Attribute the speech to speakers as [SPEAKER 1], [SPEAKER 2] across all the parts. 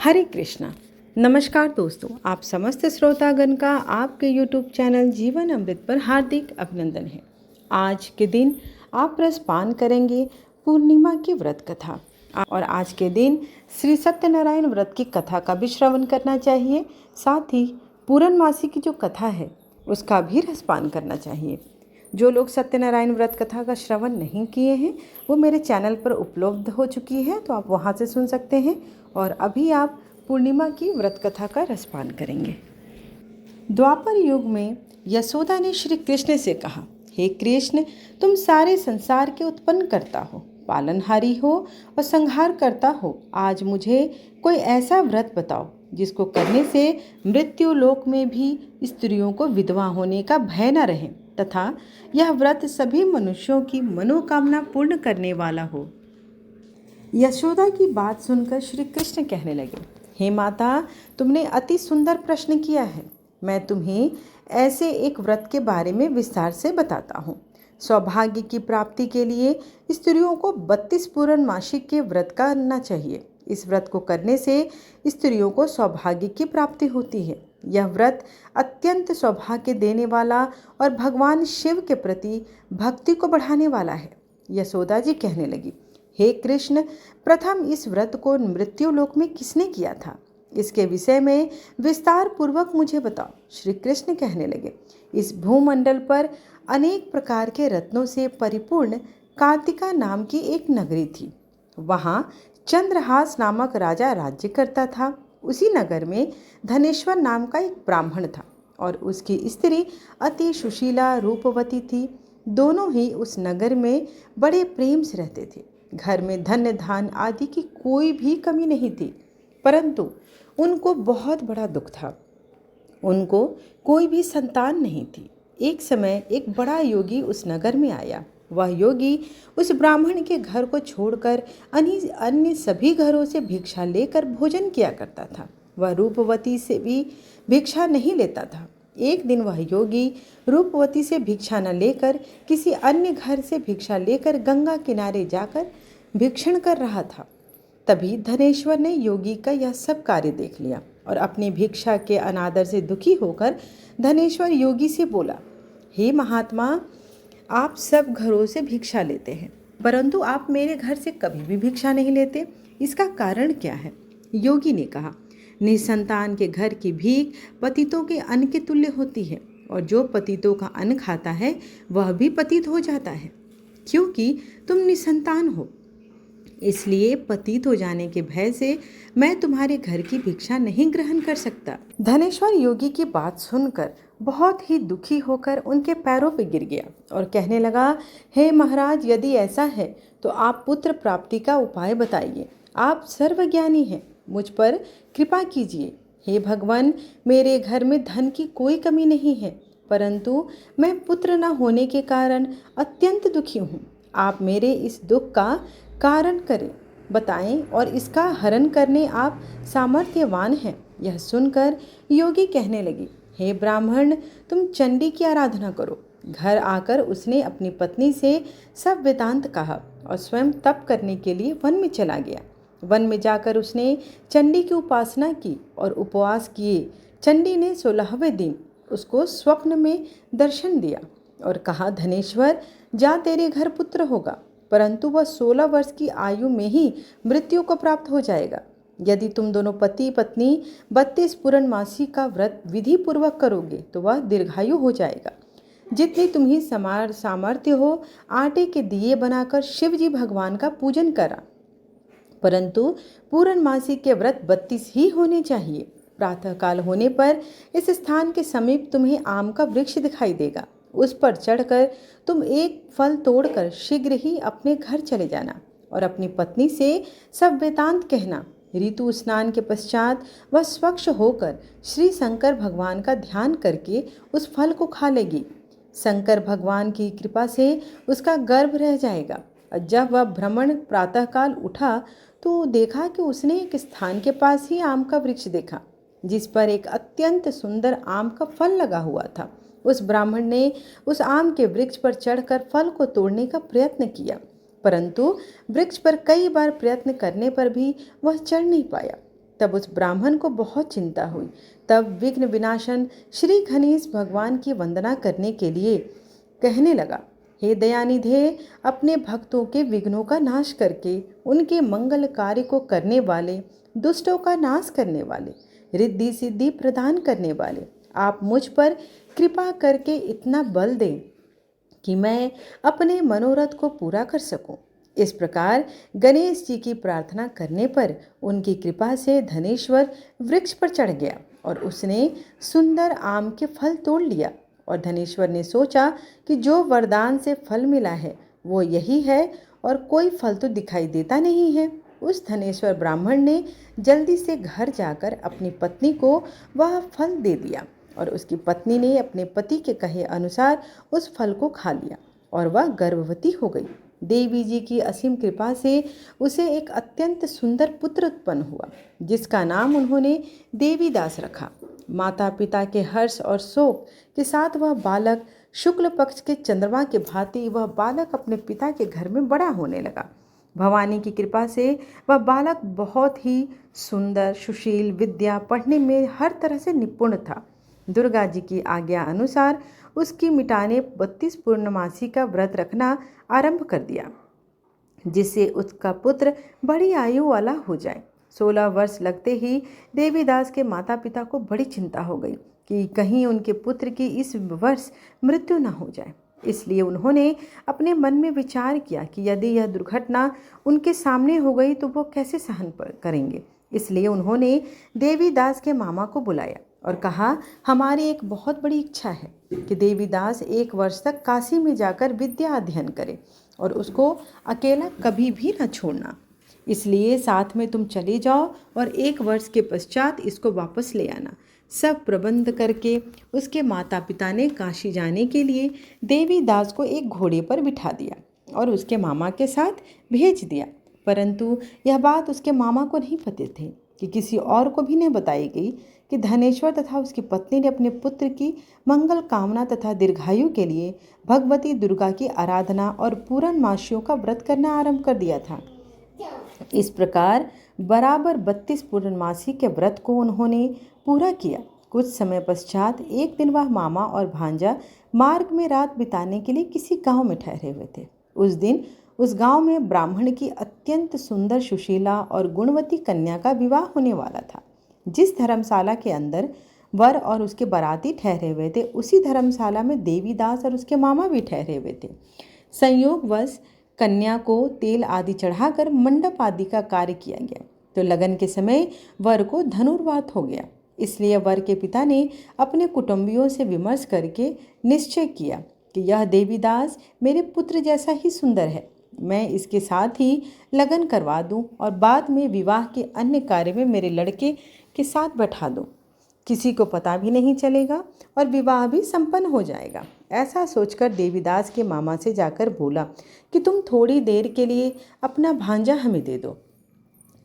[SPEAKER 1] हरे कृष्णा। नमस्कार दोस्तों, आप समस्त श्रोतागण का आपके YouTube चैनल जीवन अमृत पर हार्दिक अभिनंदन है। आज के दिन आप रसपान करेंगे पूर्णिमा की व्रत कथा और आज के दिन श्री सत्यनारायण व्रत की कथा का भी श्रवण करना चाहिए। साथ ही पूर्णमासी की जो कथा है उसका भी रसपान करना चाहिए। जो लोग सत्यनारायण व्रत कथा का श्रवण नहीं किए हैं वो मेरे चैनल पर उपलब्ध हो चुकी है, तो आप वहां से सुन सकते हैं। और अभी आप पूर्णिमा की व्रत कथा का रसपान करेंगे। द्वापर युग में यशोदा ने श्री कृष्ण से कहा, हे कृष्ण, तुम सारे संसार के उत्पन्न करता हो, पालनहारी हो और संहार करता हो। आज मुझे कोई ऐसा व्रत बताओ जिसको करने से मृत्यु लोक में भी स्त्रियों को विधवा होने का भय न रहे तथा यह व्रत सभी मनुष्यों की मनोकामना पूर्ण करने वाला हो। यशोदा की बात सुनकर श्री कृष्ण कहने लगे, हे माता, तुमने अति सुंदर प्रश्न किया है। मैं तुम्हें ऐसे एक व्रत के बारे में विस्तार से बताता हूँ। सौभाग्य की प्राप्ति के लिए स्त्रियों को 32 पूर्णमासी के व्रत करना चाहिए। इस व्रत को करने से स्त्रियों को सौभाग्य की प्राप्ति होती है। यह व्रत अत्यंत सौभाग्य देने वाला और भगवान शिव के प्रति भक्ति को बढ़ाने वाला है। यशोदा जी कहने लगी, हे कृष्ण, प्रथम इस व्रत को मृत्युलोक में किसने किया था? इसके विषय में विस्तार पूर्वक मुझे बताओ। श्री कृष्ण कहने लगे, इस भूमंडल पर अनेक प्रकार के रत्नों से परिपूर्ण कार्तिका नाम की एक नगरी थी। वहाँ चंद्रहास नामक राजा राज्य करता था। उसी नगर में धनेश्वर नाम का एक ब्राह्मण था और उसकी स्त्री अति सुशीला रूपवती थी। दोनों ही उस नगर में बड़े प्रेम से रहते थे। घर में धन्य धान आदि की कोई भी कमी नहीं थी, परंतु उनको बहुत बड़ा दुख था। उनको कोई भी संतान नहीं थी। एक समय एक बड़ा योगी उस नगर में आया। वह योगी उस ब्राह्मण के घर को छोड़कर अन्य सभी घरों से भिक्षा लेकर भोजन किया करता था। वह रूपवती से भी भिक्षा नहीं लेता था। एक दिन वह योगी रूपवती से भिक्षा न लेकर किसी अन्य घर से भिक्षा लेकर गंगा किनारे जाकर भिक्षण कर रहा था। तभी धनेश्वर ने योगी का यह सब कार्य देख लिया और अपनी भिक्षा के अनादर से दुखी होकर धनेश्वर योगी से बोला, हे महात्मा, आप सब घरों से भिक्षा लेते हैं, परंतु आप मेरे घर से कभी भी भिक्षा नहीं लेते। इसका कारण क्या है? योगी ने कहा, निसंतान के घर की भीख पतितों के अन्न के तुल्य होती है और जो पतितों का अन्न खाता है वह भी पतित हो जाता है। क्योंकि तुम निसंतान हो, इसलिए पतित हो जाने के भय से मैं तुम्हारे घर की भिक्षा नहीं ग्रहण कर सकता। धनेश्वर योगी की बात सुनकर बहुत ही दुखी होकर उनके पैरों पर गिर गया और कहने लगा, हे महाराज, यदि ऐसा है तो आप पुत्र प्राप्ति का उपाय बताइए। आप सर्वज्ञानी हैं, मुझ पर कृपा कीजिए। हे भगवान, मेरे घर में धन की कोई कमी नहीं है, परंतु मैं पुत्र न होने के कारण अत्यंत दुखी हूँ। आप मेरे इस दुख का कारण करें, बताएं और इसका हरण करने आप सामर्थ्यवान हैं। यह सुनकर योगी कहने लगी, हे ब्राह्मण, तुम चंडी की आराधना करो। घर आकर उसने अपनी पत्नी से सब वेदांत कहा और स्वयं तप करने के लिए वन में चला गया। वन में जाकर उसने चंडी की उपासना की और उपवास किए। चंडी ने 16वें दिन उसको स्वप्न में दर्शन दिया और कहा, धनेश्वर, जा, तेरे घर पुत्र होगा, परंतु वह 16 वर्ष की आयु में ही मृत्यु को प्राप्त हो जाएगा। यदि तुम दोनों पति पत्नी 32 पूर्णमासी का व्रत विधि पूर्वक करोगे तो वह दीर्घायु हो जाएगा। जितनी तुम्हें सामर्थ्य हो, आटे के दिए बनाकर शिव जी भगवान का पूजन करा, परंतु पूर्णमासी के व्रत 32 ही होने चाहिए। प्रातःकाल होने पर इस स्थान के समीप तुम्हें आम का वृक्ष दिखाई देगा। उस पर चढ़कर तुम एक फल तोड़कर शीघ्र ही अपने घर चले जाना और अपनी पत्नी से सब वेदांत कहना। ऋतु स्नान के पश्चात वह स्वच्छ होकर श्री शंकर भगवान का ध्यान करके उस फल को खा लेगी। शंकर भगवान की कृपा से उसका गर्भ रह जाएगा। जब वह भ्रमण प्रातःकाल उठा तो देखा कि उसने एक स्थान के पास ही आम का वृक्ष देखा जिस पर एक अत्यंत सुंदर आम का फल लगा हुआ था। उस ब्राह्मण ने उस आम के वृक्ष पर चढ़कर फल को तोड़ने का प्रयत्न किया, परंतु वृक्ष पर कई बार प्रयत्न करने पर भी वह चढ़ नहीं पाया। तब उस ब्राह्मण को बहुत चिंता हुई। तब विघ्न विनाशन श्री गणेश भगवान की वंदना करने के लिए कहने लगा, हे दयानिधे, अपने भक्तों के विघ्नों का नाश करके उनके मंगल कार्य को करने वाले, दुष्टों का नाश करने वाले, रिद्धि सिद्धि प्रदान करने वाले, आप मुझ पर कृपा करके इतना बल दें कि मैं अपने मनोरथ को पूरा कर सकूं। इस प्रकार गणेश जी की प्रार्थना करने पर उनकी कृपा से धनेश्वर वृक्ष पर चढ़ गया और उसने सुंदर आम के फल तोड़ लिया। और धनेश्वर ने सोचा कि जो वरदान से फल मिला है वो यही है और कोई फल तो दिखाई देता नहीं है। उस धनेश्वर ब्राह्मण ने जल्दी से घर जाकर अपनी पत्नी को वह फल दे दिया और उसकी पत्नी ने अपने पति के कहे अनुसार उस फल को खा लिया और वह गर्भवती हो गई। देवी जी की असीम कृपा से उसे एक अत्यंत सुंदर पुत्र उत्पन्न हुआ, जिसका नाम उन्होंने देवीदास रखा। माता पिता के हर्ष और शोक के साथ वह बालक शुक्ल पक्ष के चंद्रमा के भांति वह बालक अपने पिता के घर में बड़ा होने लगा। भवानी की कृपा से वह बालक बहुत ही सुंदर, सुशील, विद्या, पढ़ने में हर तरह से निपुण था। दुर्गा जी की आज्ञा अनुसार उसकी मिटाने 32 पूर्णमासी का व्रत रखना आरंभ कर दिया, जिससे उसका पुत्र बड़ी आयु वाला हो जाए। 16 वर्ष लगते ही देवीदास के माता पिता को बड़ी चिंता हो गई कि कहीं उनके पुत्र की इस वर्ष मृत्यु न हो जाए। इसलिए उन्होंने अपने मन में विचार किया कि यदि यह दुर्घटना उनके सामने हो गई तो वो कैसे सहन करेंगे। इसलिए उन्होंने देवीदास के मामा को बुलाया और कहा, हमारी एक बहुत बड़ी इच्छा है कि देवीदास 1 वर्ष तक काशी में जाकर विद्या अध्ययन करे और उसको अकेला कभी भी न छोड़ना। इसलिए साथ में तुम चले जाओ और 1 वर्ष के पश्चात इसको वापस ले आना। सब प्रबंध करके उसके माता पिता ने काशी जाने के लिए देवीदास को एक घोड़े पर बिठा दिया और उसके मामा के साथ भेज दिया। परंतु यह बात उसके मामा को नहीं पता थी कि किसी और को भी नहीं बताई गई कि धनेश्वर तथा उसकी पत्नी ने अपने पुत्र की मंगल कामना तथा दीर्घायु के लिए भगवती दुर्गा की आराधना और पूर्णमासियों का व्रत करना आरंभ कर दिया था। इस प्रकार बराबर 32 पूर्णमासी के व्रत को उन्होंने पूरा किया। कुछ समय पश्चात एक दिन वह मामा और भांजा मार्ग में रात बिताने के लिए किसी गांव में ठहरे हुए थे। उस दिन उस गांव में ब्राह्मण की अत्यंत सुंदर, सुशीला और गुणवती कन्या का विवाह होने वाला था। जिस धर्मशाला के अंदर वर और उसके बाराती ठहरे हुए थे, उसी धर्मशाला में देवीदास और उसके मामा भी ठहरे हुए थे। संयोगवश कन्या को तेल आदि चढ़ाकर मंडप आदि का कार्य किया गया तो लगन के समय वर को धनुर्वात हो गया। इसलिए वर के पिता ने अपने कुटुंबियों से विमर्श करके निश्चय किया कि यह देवीदास मेरे पुत्र जैसा ही सुंदर है, मैं इसके साथ ही लगन करवा दूं और बाद में विवाह के अन्य कार्य में मेरे लड़के के साथ बैठा दूं। किसी को पता भी नहीं चलेगा और विवाह भी संपन्न हो जाएगा। ऐसा सोचकर देवीदास के मामा से जाकर बोला कि तुम थोड़ी देर के लिए अपना भांजा हमें दे दो,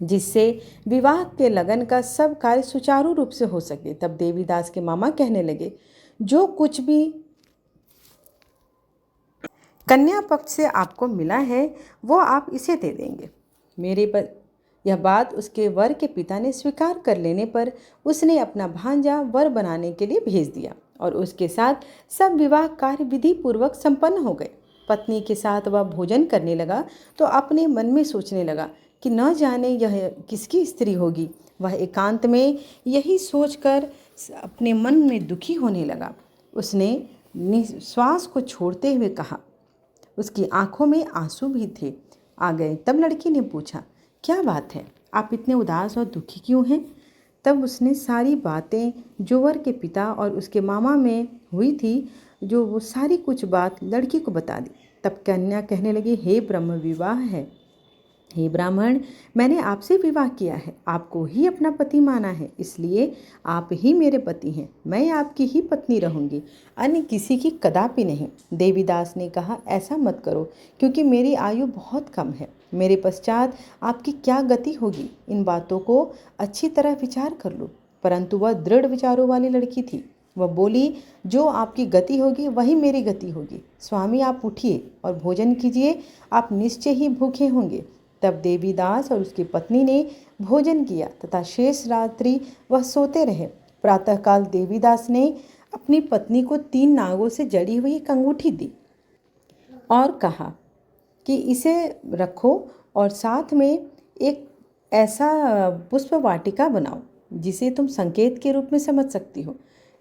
[SPEAKER 1] जिससे विवाह के लगन का सब कार्य सुचारू रूप से हो सके। तब देवीदास के मामा कहने लगे, जो कुछ भी कन्या पक्ष से आपको मिला है वो आप इसे दे देंगे। मेरे पर यह बात उसके वर के पिता ने स्वीकार कर लेने पर उसने अपना भांजा वर बनाने के लिए भेज दिया और उसके साथ सब विवाह कार्य विधि पूर्वक संपन्न हो गए। पत्नी के साथ वह भोजन करने लगा तो अपने मन में सोचने लगा कि न जाने यह किसकी स्त्री होगी। वह एकांत में यही सोचकर अपने मन में दुखी होने लगा। उसने निश्वास को छोड़ते हुए कहा, उसकी आंखों में आंसू भी थे आ गए। तब लड़की ने पूछा, क्या बात है, आप इतने उदास और दुखी क्यों हैं? तब उसने सारी बातें जो वर के पिता और उसके मामा में हुई थी, जो वो सारी कुछ बात लड़की को बता दी। तब कन्या कहने लगी, हे ब्रह्म विवाह है, हे ब्राह्मण, मैंने आपसे विवाह किया है, आपको ही अपना पति माना है, इसलिए आप ही मेरे पति हैं। मैं आपकी ही पत्नी रहूंगी, अन्य किसी की कदापि नहीं। देवीदास ने कहा, ऐसा मत करो, क्योंकि मेरी आयु बहुत कम है। मेरे पश्चात आपकी क्या गति होगी, इन बातों को अच्छी तरह विचार कर लो। परंतु वह दृढ़ विचारों वाली लड़की थी। वह बोली, जो आपकी गति होगी वही मेरी गति होगी। स्वामी, आप उठिए और भोजन कीजिए, आप निश्चय ही भूखे होंगे। तब देवीदास और उसकी पत्नी ने भोजन किया तथा शेष रात्रि वह सोते रहे। प्रातःकाल देवीदास ने अपनी पत्नी को 3 नागों से जड़ी हुई एक अंगूठी दी और कहा कि इसे रखो और साथ में एक ऐसा पुष्प वाटिका बनाओ जिसे तुम संकेत के रूप में समझ सकती हो।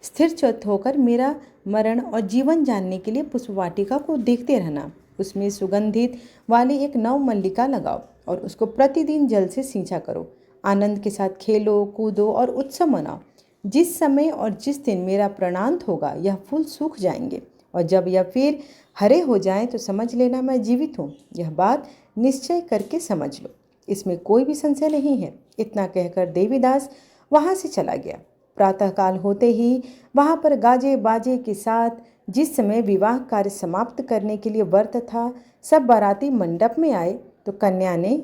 [SPEAKER 1] स्थिर चित्त होकर मेरा मरण और जीवन जानने के लिए पुष्प वाटिका को देखते रहना। उसमें सुगंधित वाली एक नव मल्लिका लगाओ और उसको प्रतिदिन जल से सींचा करो। आनंद के साथ खेलो, कूदो और उत्सव मनाओ। जिस समय और जिस दिन मेरा प्राणांत होगा यह फूल सूख जाएंगे और जब यह फिर हरे हो जाएं तो समझ लेना मैं जीवित हूँ। यह बात निश्चय करके समझ लो, इसमें कोई भी संशय नहीं है। इतना कहकर देवीदास वहाँ से चला गया। प्रातःकाल होते ही वहाँ पर गाजे बाजे के साथ जिस समय विवाह कार्य समाप्त करने के लिए वर तथा सब बाराती मंडप में आए तो कन्या ने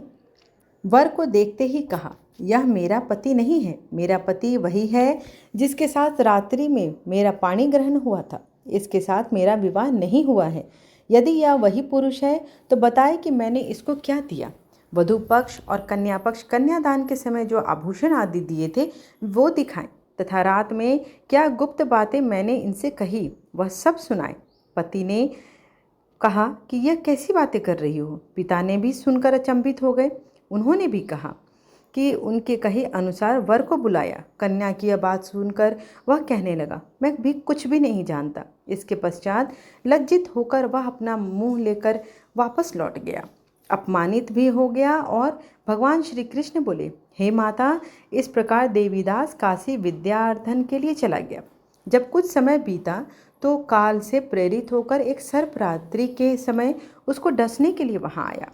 [SPEAKER 1] वर को देखते ही कहा, यह मेरा पति नहीं है, मेरा पति वही है जिसके साथ रात्रि में मेरा पाणी ग्रहण हुआ था। इसके साथ मेरा विवाह नहीं हुआ है। यदि यह वही पुरुष है तो बताए कि मैंने इसको क्या दिया। वधू पक्ष और कन्या पक्ष कन्यादान के समय जो आभूषण आदि दिए थे वो दिखाएं तथा रात में क्या गुप्त बातें मैंने इनसे कही वह सब सुनाए। पति ने कहा कि यह कैसी बातें कर रही हो। पिता ने भी सुनकर अचंभित हो गए। उन्होंने भी कहा कि उनके कहे अनुसार वर को बुलाया। कन्या की यह बात सुनकर वह कहने लगा, मैं भी कुछ भी नहीं जानता। इसके पश्चात लज्जित होकर वह अपना मुंह लेकर वापस लौट गया। अपमानित भी हो गया और भगवान श्री कृष्ण बोले, हे माता, इस प्रकार देवीदास काशी विद्यार्थन के लिए चला गया। जब कुछ समय बीता तो काल से प्रेरित होकर एक सर्परात्रि के समय उसको डसने के लिए वहां आया।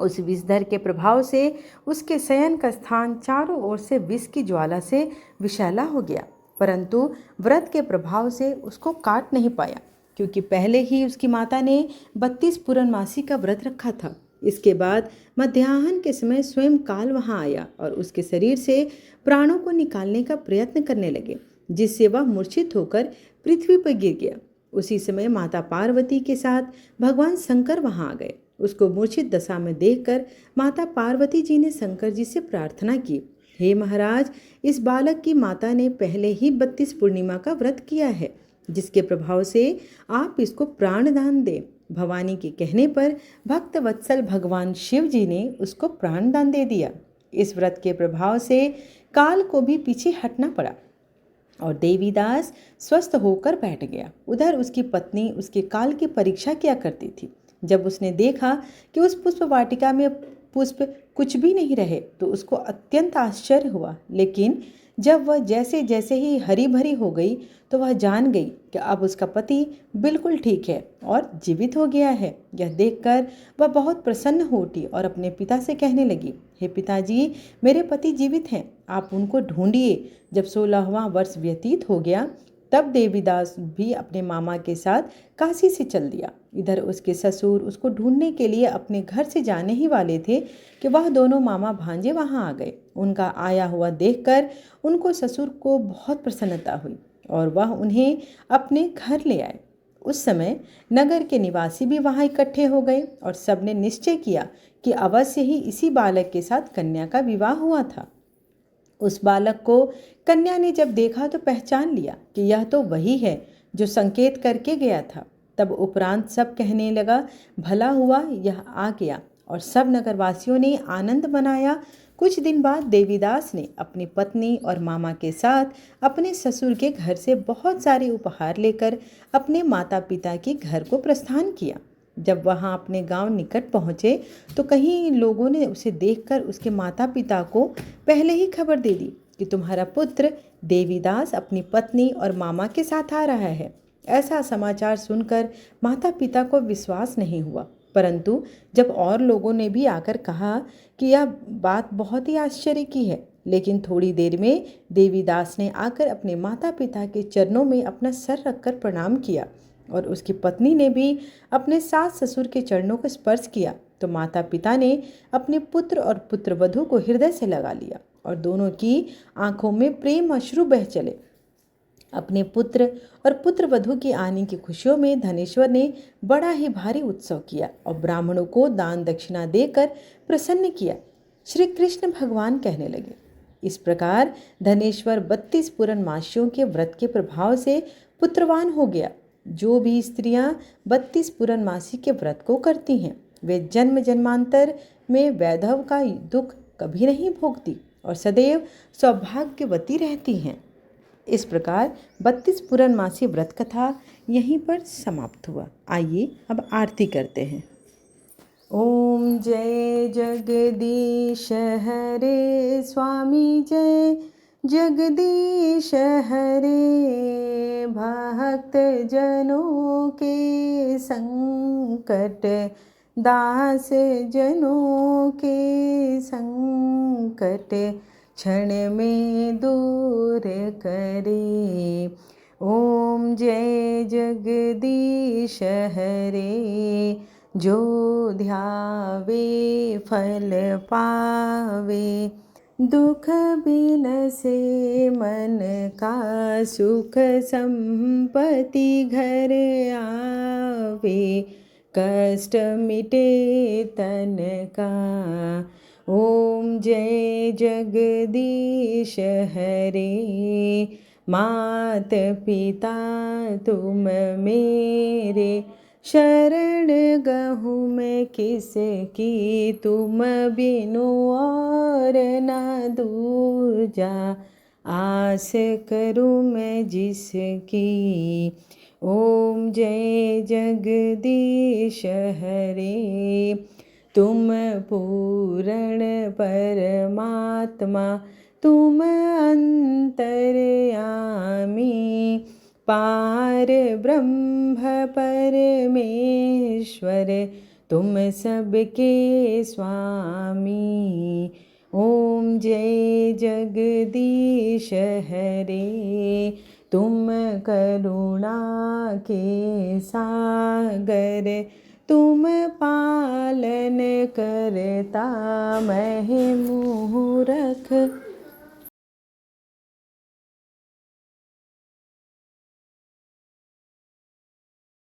[SPEAKER 1] उस विषधर के प्रभाव से उसके शयन का स्थान चारों ओर से विष की ज्वाला से विषैला हो गया, परंतु व्रत के प्रभाव से उसको काट नहीं पाया, क्योंकि पहले ही उसकी माता ने 32 पूर्णमासी का व्रत रखा था। इसके बाद मध्याह्न के समय स्वयं काल वहां आया और उसके शरीर से प्राणों को निकालने का प्रयत्न करने लगे, जिससे वह मूर्छित होकर पृथ्वी पर गिर गया। उसी समय माता पार्वती के साथ भगवान शंकर वहां आ गए। उसको मूर्छित दशा में देखकर माता पार्वती जी ने शंकर जी से प्रार्थना की, हे महाराज, इस बालक की माता ने पहले ही 32 पूर्णिमा का व्रत किया है, जिसके प्रभाव से आप इसको प्राणदान दें। भवानी के कहने पर भक्त वत्सल भगवान शिव जी ने उसको प्राणदान दे दिया। इस व्रत के प्रभाव से काल को भी पीछे हटना पड़ा और देवीदास स्वस्थ होकर बैठ गया। उधर उसकी पत्नी उसके काल की परीक्षा किया करती थी। जब उसने देखा कि उस पुष्प वाटिका में पुष्प कुछ भी नहीं रहे तो उसको अत्यंत आश्चर्य हुआ, लेकिन जब वह जैसे जैसे ही हरी भरी हो गई तो वह जान गई कि अब उसका पति बिल्कुल ठीक है और जीवित हो गया है। यह देखकर वह बहुत प्रसन्न हो उठी और अपने पिता से कहने लगी, हे पिताजी, मेरे पति जीवित हैं, आप उनको ढूंढिए। जब 16वां वर्ष व्यतीत हो गया तब देवीदास भी अपने मामा के साथ काशी से चल दिया। इधर उसके ससुर उसको ढूंढने के लिए अपने घर से जाने ही वाले थे कि वह दोनों मामा भांजे वहां आ गए। उनका आया हुआ देखकर उनको ससुर को बहुत प्रसन्नता हुई और वह उन्हें अपने घर ले आए। उस समय नगर के निवासी भी वहां इकट्ठे हो गए और सबने निश्चय किया कि अवश्य ही इसी बालक के साथ कन्या का विवाह हुआ था। उस बालक को कन्या ने जब देखा तो पहचान लिया कि यह तो वही है जो संकेत करके गया था। तब उपरांत सब कहने लगा, भला हुआ यह आ गया, और सब नगरवासियों ने आनंद मनाया। कुछ दिन बाद देवीदास ने अपनी पत्नी और मामा के साथ अपने ससुर के घर से बहुत सारे उपहार लेकर अपने माता पिता के घर को प्रस्थान किया। जब वहां अपने गांव निकट पहुंचे तो कहीं लोगों ने उसे देखकर उसके माता पिता को पहले ही खबर दे दी कि तुम्हारा पुत्र देवीदास अपनी पत्नी और मामा के साथ आ रहा है। ऐसा समाचार सुनकर माता पिता को विश्वास नहीं हुआ, परंतु जब और लोगों ने भी आकर कहा कि यह बात बहुत ही आश्चर्य की है, लेकिन थोड़ी देर में देवीदास ने आकर अपने माता पिता के चरणों में अपना सर रखकर प्रणाम किया और उसकी पत्नी ने भी अपने सास ससुर के चरणों को स्पर्श किया तो माता पिता ने अपने पुत्र और पुत्रवधू को हृदय से लगा लिया और दोनों की आंखों में प्रेम अश्रु बह चले। अपने पुत्र और पुत्रवधू की आने की खुशियों में धनेश्वर ने बड़ा ही भारी उत्सव किया और ब्राह्मणों को दान दक्षिणा देकर प्रसन्न किया। श्री कृष्ण भगवान कहने लगे। इस प्रकार धनेश्वर 32 पूर्णमासियों के व्रत के प्रभाव से पुत्रवान हो गया। जो भी स्त्रियां 32 पूर्णमासी के व्रत को करती हैं वे जन्म जन्मांतर में वैधव का दुख कभी नहीं भोगती और सदैव सौभाग्यवती रहती हैं। इस प्रकार 32 पूर्णमासी व्रत कथा यहीं पर समाप्त हुआ। आइए अब आरती करते हैं। ओम जय जगदीश हरे स्वामी जय जगदीश हरे। भक्त जनों के संकट दास जनों के संकट क्षण में दूर करे। ओम जय जगदीश हरे। जो ध्यावे फल पावे दुख बिनसे मन का सुख संपत्ति घर आवे। कष्ट मिटे तन का। ओम जय जगदीश हरे। मात पिता तुम मेरे शरण गहूँ मैं किसकी तुम बिनु और न दूजा। आस करूँ मैं जिसकी। ओम जय जगदीश हरे। तुम पूर्ण परमात्मा तुम अंतर्यामी। पार ब्रह्म परमेश्वर तुम सबके स्वामी। ओम जय जगदीश हरे। तुम करुणा के सागर तुम पालन करता। मैं मूरख